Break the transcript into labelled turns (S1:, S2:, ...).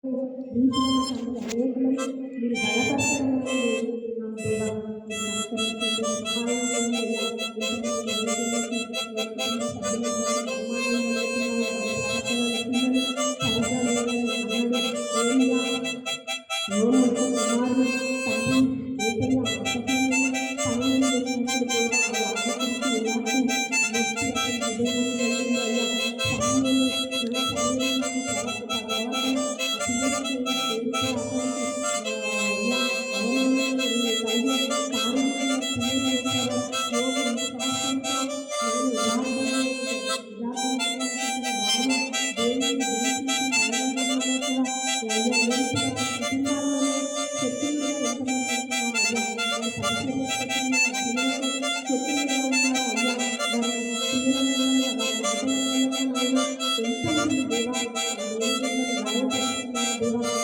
S1: రీతిగా నా తండ్రి అనేకులను మీరు బలపరచడంలో నా దేవా మీరు కనికరించండి, సహాయం చేయండి అయ్యా. ఇంతమంది అనేకులకి కుటుంబ సభ్యులను బట్టి అవమానాలు కలుగుతున్నాయి. వారి ప్రవర్తనలో పిల్లలు సరిగ్గా లేరని అన్నాడు ఏలియా. నోరు యొక్క కుమారుడు తండ్రి ఏసయ్య అసహ్యమైన పనులను చేసినప్పుడు కూడా ఆ యాజకుడికి ఎలాంటి నొప్పి అతని హృదయంలో కలిగిందో అయ్యా. సమూయేలు నా సమూయేలు నాకు ప్రవర్తన ఆ పిల్లలకి ఏదైతే అతనికి ఇలా అవమానాలు కలిగే కారణంగా పిల్లలు చేశారో యోగు విశ్వాసంతో నేను యథార్థవంతమైన భార్య దేవుని దర్శించి ఆనందమైనట్లుగా అయ్యా లేచిన కుటుంబాల్లోనే శత్రువులుగా ఎంతమంది ఉంటున్నారు అయ్యా. వారి పరిచర్య శత్రువులుగా పిల్లలకు శత్రువులుగా ఉన్నారు అయ్యా. వారి పిల్లల వల్ల వారి మాటల వల్ల నాయన ఎంతమంది దేవా అనేకులను గాయపరుస్తున్నారు దేవా.